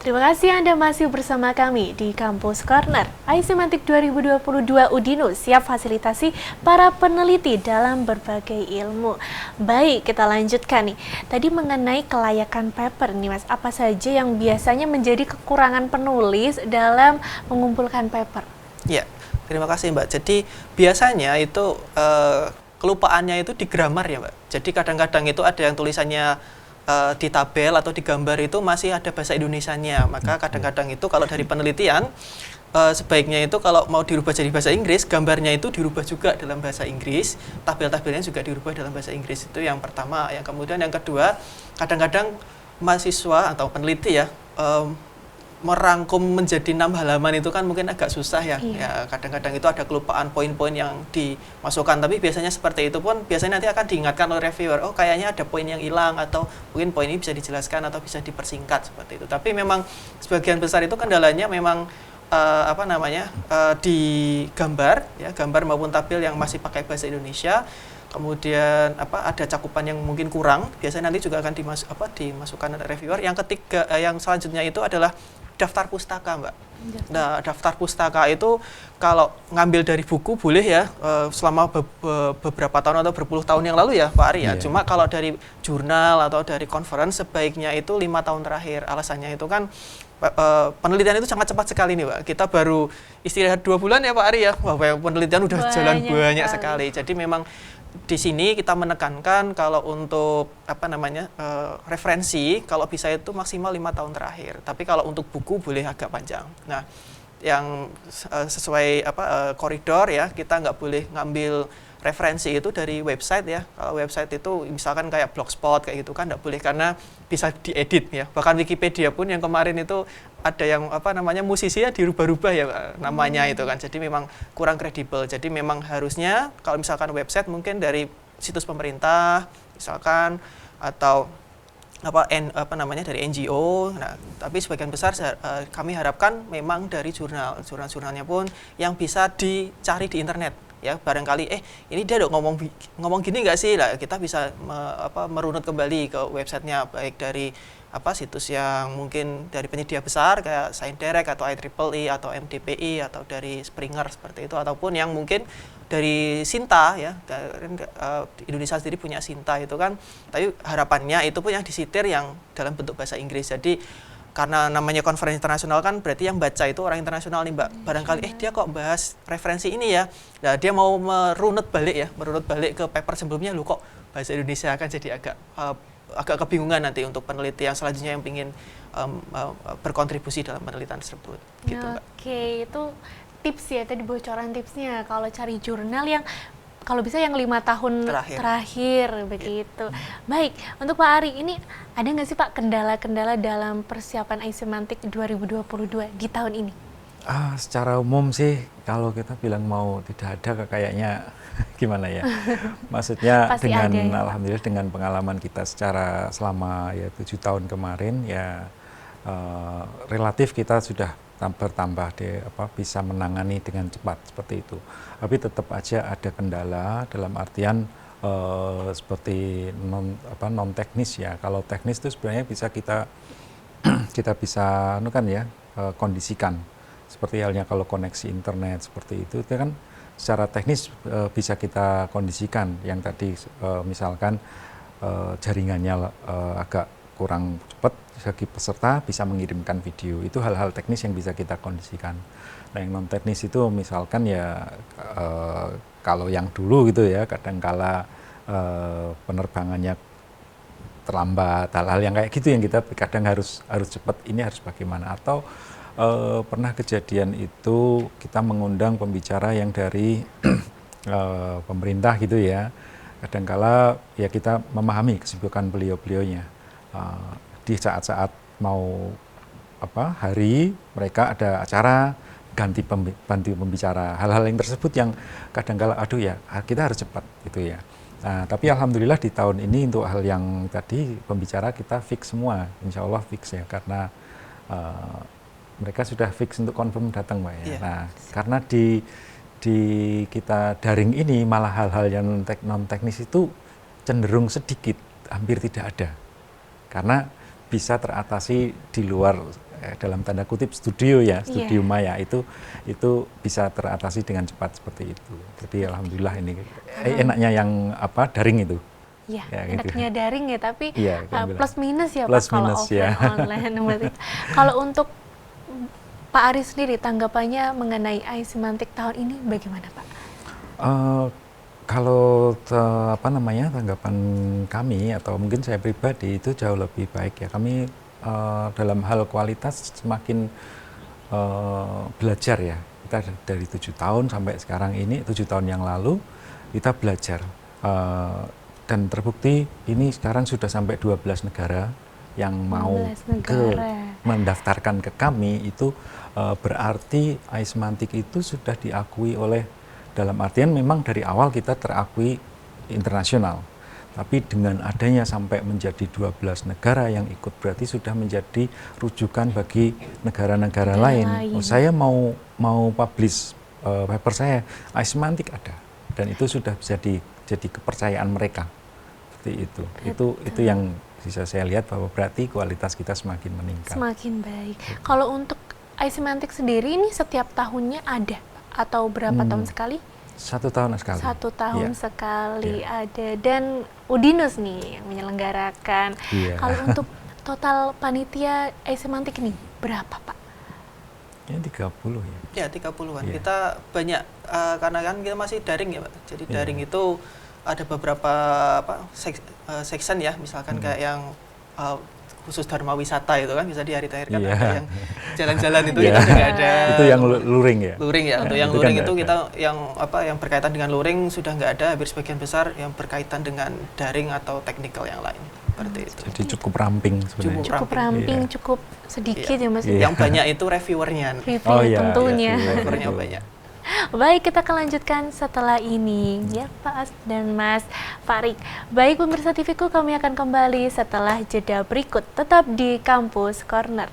Terima kasih Anda masih bersama kami di Kampus Corner. iSemantik 2022 Udinus siap fasilitasi para peneliti dalam berbagai ilmu. Baik, kita lanjutkan nih. Tadi mengenai kelayakan paper nih Mas, apa saja yang biasanya menjadi kekurangan penulis dalam mengumpulkan paper? Ya, terima kasih Mbak. Jadi biasanya itu kelupaannya itu di grammar ya Mbak. Jadi kadang-kadang itu ada yang tulisannya di tabel atau di gambar itu masih ada bahasa Indonesianya. Maka kadang-kadang itu kalau dari penelitian sebaiknya itu kalau mau dirubah jadi bahasa Inggris, gambarnya itu dirubah juga dalam bahasa Inggris, tabel-tabelnya juga dirubah dalam bahasa Inggris. Itu yang pertama. Yang kemudian yang kedua, kadang-kadang mahasiswa atau peneliti ya merangkum menjadi 6 halaman itu kan mungkin agak susah ya. Ya kadang-kadang itu ada kelupaan poin-poin yang dimasukkan, tapi biasanya seperti itu pun biasanya nanti akan diingatkan oleh reviewer, oh kayaknya ada poin yang hilang atau mungkin poin ini bisa dijelaskan atau bisa dipersingkat seperti itu. Tapi memang sebagian besar itu kendalanya memang di gambar ya, gambar maupun tabel yang masih pakai bahasa Indonesia. Kemudian ada cakupan yang mungkin kurang, biasanya nanti juga akan dimasukkan oleh reviewer. Yang ketiga, yang selanjutnya itu adalah daftar pustaka, Mbak. Nah, daftar pustaka itu kalau ngambil dari buku boleh ya, selama beberapa tahun atau berpuluh tahun yang lalu ya, Pak Ari ya. Cuma kalau dari jurnal atau dari conference sebaiknya itu 5 tahun terakhir. Alasannya itu kan penelitian itu sangat cepat sekali nih, Pak. Kita baru istirahat 2 bulan ya, Pak Ari ya. Wah, penelitian udah jalan banyak sekali. Jadi memang di sini kita menekankan kalau untuk referensi kalau bisa itu maksimal 5 tahun terakhir. Tapi kalau untuk buku boleh agak panjang. Nah, yang sesuai koridor ya, kita nggak boleh ngambil referensi itu dari website ya. Kalau website itu misalkan kayak Blogspot kayak gitu kan nggak boleh karena bisa diedit ya. Bahkan Wikipedia pun yang kemarin itu ada yang musisi ya dirubah-rubah ya namanya itu kan. Jadi memang kurang kredibel. Jadi memang harusnya kalau misalkan website mungkin dari situs pemerintah misalkan atau dari NGO. Nah, tapi sebagian besar kami harapkan memang dari jurnalnya pun yang bisa dicari di internet. Ya, barangkali ini dia ngomong gini nggak sih, lah kita bisa merunut kembali ke websitenya, baik dari situs yang mungkin dari penyedia besar kayak ScienceDirect atau IEEE atau MDPI atau dari Springer seperti itu, ataupun yang mungkin dari Sinta ya, Indonesia sendiri punya Sinta itu kan, tapi harapannya itu pun yang disitir yang dalam bentuk bahasa Inggris. Jadi karena namanya konferensi internasional kan berarti yang baca itu orang internasional nih Mbak. Barangkali dia kok bahas referensi ini ya. Nah, dia mau merunut balik ke paper sebelumnya, lu kok bahasa Indonesia, kan jadi agak kebingungan nanti untuk peneliti yang selanjutnya yang ingin berkontribusi dalam penelitian tersebut. Gitu, Mbak. Oke, itu tips ya, tadi bocoran tipsnya kalau cari jurnal yang kalau bisa yang 5 tahun terakhir begitu. Baik, untuk Pak Ari ini ada nggak sih Pak kendala-kendala dalam persiapan iSemantik 2022 di tahun ini? Secara umum sih kalau kita bilang mau tidak ada kayaknya gimana ya. Maksudnya dengan alhamdulillah dengan pengalaman kita secara selama 7 tahun kemarin ya relatif kita sudah bertambah bisa menangani dengan cepat seperti itu. Tapi tetap aja ada kendala dalam artian seperti non teknis ya. Kalau teknis itu sebenarnya bisa kita bisa kondisikan. Seperti halnya kalau koneksi internet seperti itu kan secara teknis bisa kita kondisikan. Yang tadi misalkan jaringannya agak kurang cepat, bagi peserta bisa mengirimkan video. Itu hal-hal teknis yang bisa kita kondisikan. Nah, yang non teknis itu misalkan ya kalau yang dulu gitu ya, kadangkala penerbangannya terlambat, hal-hal yang kayak gitu yang kita kadang harus cepat, ini harus bagaimana. Atau pernah kejadian itu kita mengundang pembicara yang dari pemerintah gitu ya. Kadangkala ya kita memahami kesibukan beliau-beliaunya. Di saat-saat mau hari mereka ada acara ganti pembicara, hal-hal yang tersebut yang kadang-kala kita harus cepat gitu ya. Nah, tapi alhamdulillah di tahun ini untuk hal yang tadi pembicara kita fix semua, insya Allah fix ya, karena mereka sudah fix untuk confirm datang Mbak ya. Nah, karena di kita daring ini malah hal-hal yang non teknis itu cenderung sedikit, hampir tidak ada. Karena bisa teratasi di luar dalam tanda kutip studio ya, studio Iya. maya itu bisa teratasi dengan cepat seperti itu. Jadi alhamdulillah ini enaknya yang daring itu. Iya, Ya, gitu. enaknya daring ya, tapi Iya, alhamdulillah. plus minus ya Plus Pak kalau minus, offline ya. online. Berarti. Kalau untuk Pak Aris sendiri tanggapannya mengenai iSemantic tahun ini bagaimana Pak? Kalau tanggapan kami atau mungkin saya pribadi itu jauh lebih baik ya. Kami dalam hal kualitas semakin belajar ya. Kita dari 7 tahun sampai sekarang ini, 7 tahun yang lalu kita belajar dan terbukti ini sekarang sudah sampai 12 negara yang mau 12 negara. mendaftarkan ke kami itu berarti iSemantic itu sudah diakui oleh, dalam artian memang dari awal kita terakui internasional, tapi dengan adanya sampai menjadi 12 negara yang ikut berarti sudah menjadi rujukan bagi negara-negara lain. Oh, saya mau publish paper saya, iSemantic ada, dan itu sudah jadi kepercayaan mereka. Seperti itu. Itu yang bisa saya lihat bahwa berarti kualitas kita semakin meningkat. Semakin baik. Kalau untuk iSemantic sendiri ini setiap tahunnya ada atau berapa tahun sekali? 1 tahun sekali. 1 tahun Iya. sekali Iya. ada, dan Udinus nih yang menyelenggarakan. Iya. Kalau untuk total panitia iSemantic ini berapa Pak? Ya 30 ya. Ya 30-an. Iya. Kita banyak karena kan kita masih daring ya Pak. Jadi Iya. daring itu ada beberapa section ya, misalkan kayak yang khusus Dharma Wisata itu kan bisa di hari terakhir kan Iya. ada yang jalan-jalan itu Iya. kita juga ada. Itu yang luring ya. Luring ya. Untuk yang itu kan luring nggak itu ada. kita yang berkaitan dengan luring sudah nggak ada, hampir sebagian besar yang berkaitan dengan daring atau teknikal yang lain. Seperti itu. Jadi cukup ramping sebenarnya. Cukup ramping, Iya. cukup sedikit Iya. ya Mas. Iya. Yang banyak itu reviewernya. Review Oh, iya, tentunya. iya, Reviewernya betul. banyak. Baik, kita akan lanjutkan setelah ini ya Pak As dan Mas Farik. Baik pemirsa TVku, kami akan kembali setelah jeda berikut. Tetap di Kampus Corner.